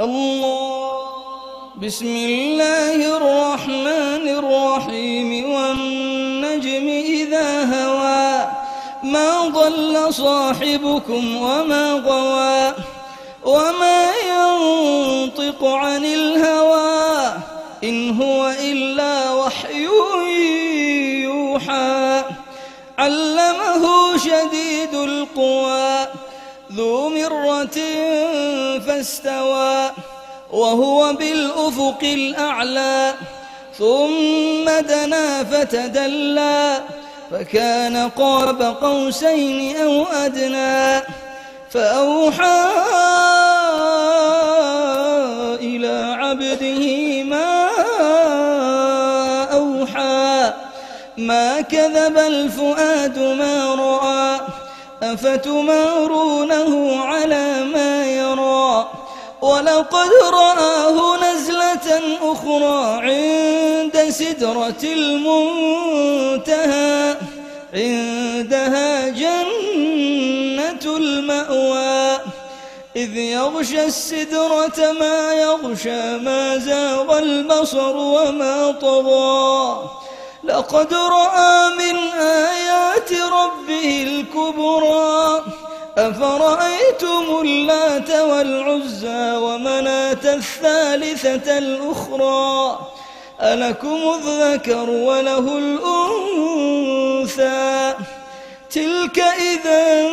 الله. بسم الله الرحمن الرحيم والنجم إذا هوى ما ضل صاحبكم وما غوى وما ينطق عن الهوى إن هو إلا وحي يوحى علمه شديد القوى ذو مرة فاستوى وهو بالأفق الأعلى ثم دنا فتدلى فكان قاب قوسين أو أدنى فأوحى إلى عبده ما أوحى ما كذب الفؤاد ما رأى أفتمارونه على ما يرى ولقد رآه نزلة أخرى عند سدرة المنتهى عندها جنة المأوى إذ يغشى السدرة ما يغشى ما زاغ البصر وما طغى لقد رأى من آيات ربه الكبرى أفرأيتم اللات والعزى ومناة الثالثة الأخرى ألكم الذكر وله الأنثى تلك إذا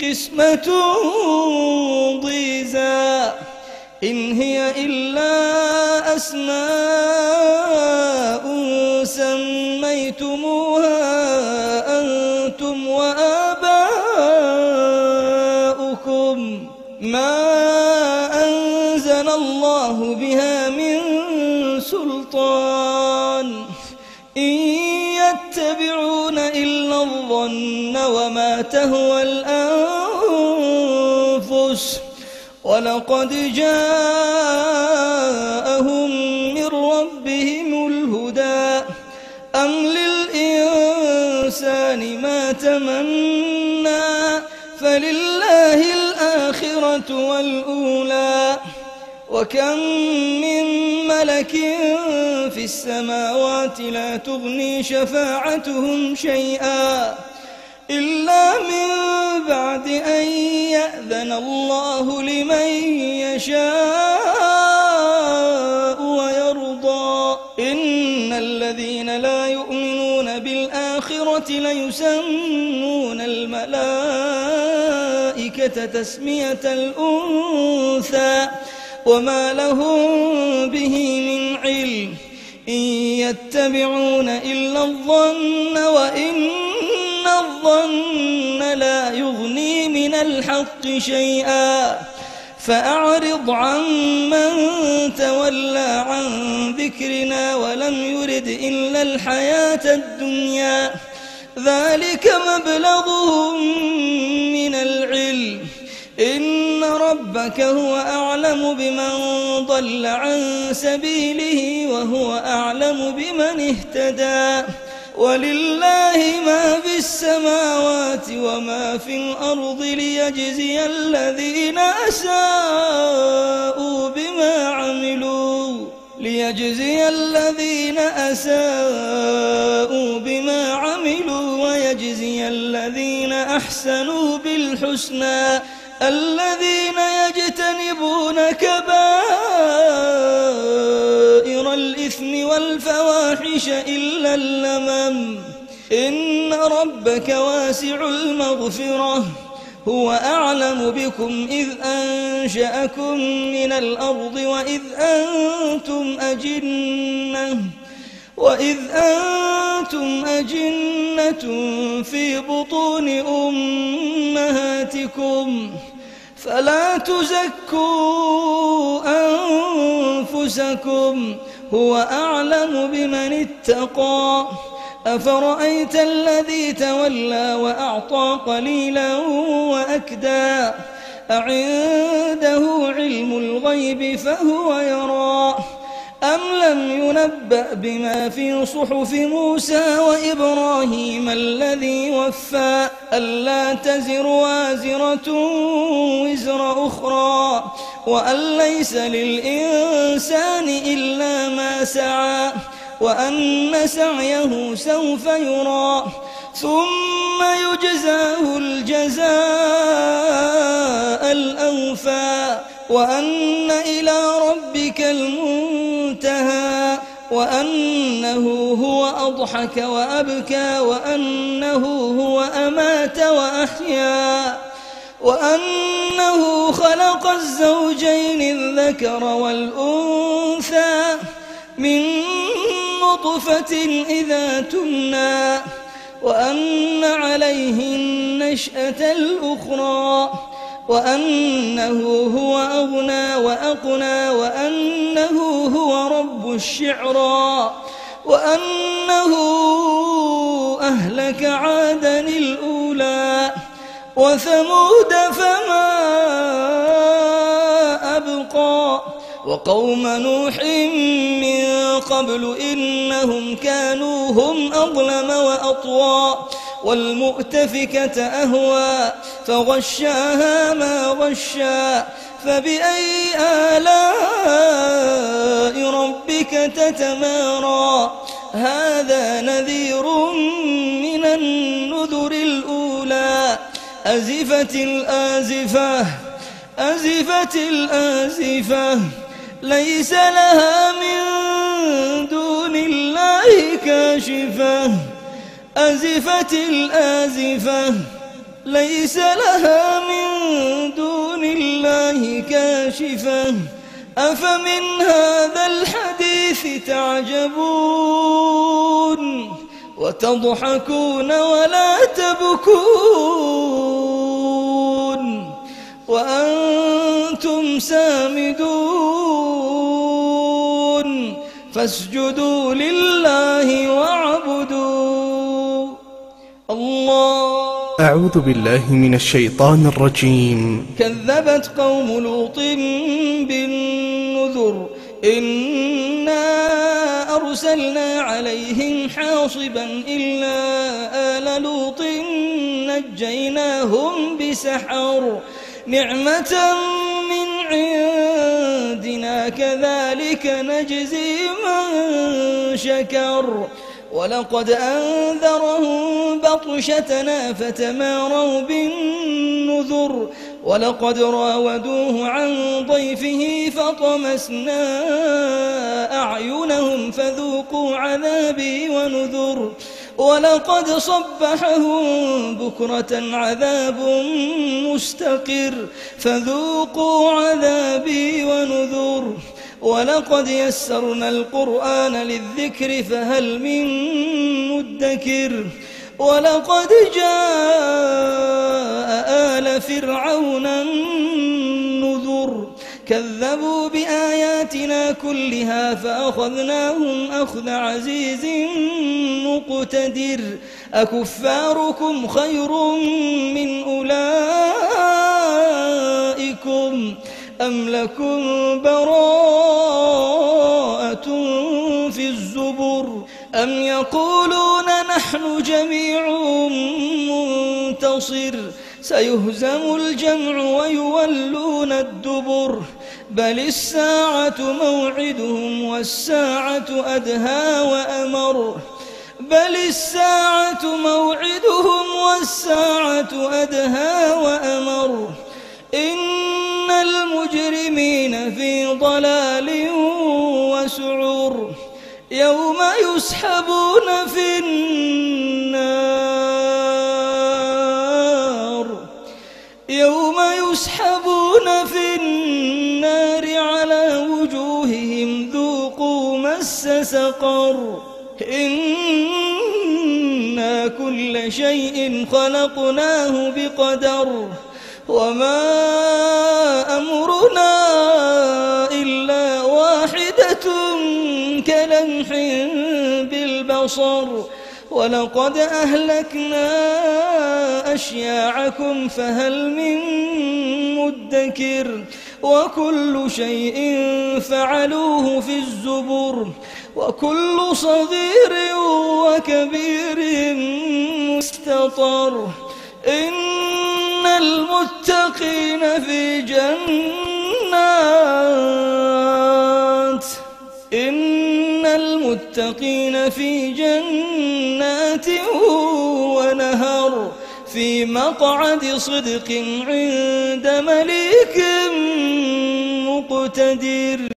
قسمة ضيزى إن هي إلا أسماء سميتموها أنتم وآباؤكم ما أنزل الله بها من سلطان إن يتبعون إلا الظن وما تهوى الأنفس ولقد جاءهم من ربهم الهدى أم للإنسان ما تمنى فلله الآخرة والأولى وكم من ملك في السماوات لا تغني شفاعتهم شيئا إلا من بعد أن يأذن الله لمن يشاء ويرضى إن الذين لا يؤمنون بالآخرة ليسمون الملائكة تسمية الأنثى وما لهم به من علم إن يتبعون إلا الظن وإن الظن لا يغني من الحق شيئا فأعرض عن من تولى عن ذكرنا ولم يرد إلا الحياة الدنيا ذلك مبلغهم من العلم إن ربك هو أعلم بمن ضل عن سبيله وهو أعلم بمن اهتدى ولله ما في السماوات وما في الأرض ليجزي الذين أساءوا بما عملوا ويجزي الذين أحسنوا بالحسنى الذين يجتنبون كبائر الإثم والفواحش إلا اللمم إن ربك واسع المغفرة هو أعلم بكم إذ أنشأكم من الأرض وإذ أنتم أجنة في بطون أمهاتكم فلا تزكوا أنفسكم هو أعلم بمن اتقى أفرأيت الذي تولى وأعطى قليلا وأكدى أعنده علم الغيب فهو يرى أم لم ينبأ بما في صحف موسى وإبراهيم الذي وفى ألا تزر وازرة وزر أخرى وأن ليس للإنسان إلا ما سعى وأن سعيه سوف يرى ثم يجزاه الجزاء الأوفى وأن إلى ربك المنتهى وأنه هو أضحك وأبكى وأنه هو أمات وأحيا وأنه خلق الزوجين الذكر والأنثى من نطفة إذا تمنى وأن عليه النشأة الأخرى وأنه هو أغنى وأقنى وأنه هو رب الشعرى وأنه أهلك عادا الأولى وثمود فما أبقى وقوم نوح من قبل إنهم كانوا هم أظلم وأطغى والمؤتفكة أهوى فغشاها ما غشا فبأي آلاء ربك تتمارى هذا نذير من النذر الأولى أزفت الآزفة أزفت الآزفة ليس لها من دون الله كاشفة أزفت الآزفة ليس لها من دون الله كاشفة أفمن هذا الحديث تعجبون وتضحكون ولا تبكون وأنتم سامدون فاسجدوا لله واعبدوا الله. أعوذ بالله من الشيطان الرجيم. كذبت قوم لوط بالنذر إنا أرسلنا عليهم حاصبا إلا آل لوط نجيناهم بسحر نعمة من عندنا كذلك نجزي من شكر ولقد أنذرهم بطشتنا فتماروا بالنذر ولقد راودوه عن ضيفه فطمسنا أعينهم فذوقوا عذابي ونذر ولقد صبحهم بكرة عذاب مستقر فذوقوا عذابي ونذر ولقد يسرنا القرآن للذكر فهل من مدكر ولقد جاء آل فرعون النذر كذبوا بآياتنا كلها فأخذناهم أخذ عزيز مقتدر أكفاركم خير من أولئكم أم لكم براءة في الزبر أم يقولون نحن جميع منتصر سيهزم الجمع ويولون الدبر بل الساعة موعدهم والساعة أدهى وأمر بل الساعة موعدهم والساعة أدهى وأمر إن المجرمين في ضلال وسعر يوم يسحبون في النار على وجوههم ذوقوا مس سقر إنا كل شيء خلقناه بقدر وما أمرنا إلا واحدة كلمح بالبصر ولقد أهلكنا أشياعكم فهل من مدكر وكل شيء فعلوه في الزبر وكل صغير وكبير مستطر إن المتقين في جنات ونهر في مقعد صدق عند مليك مقتدر.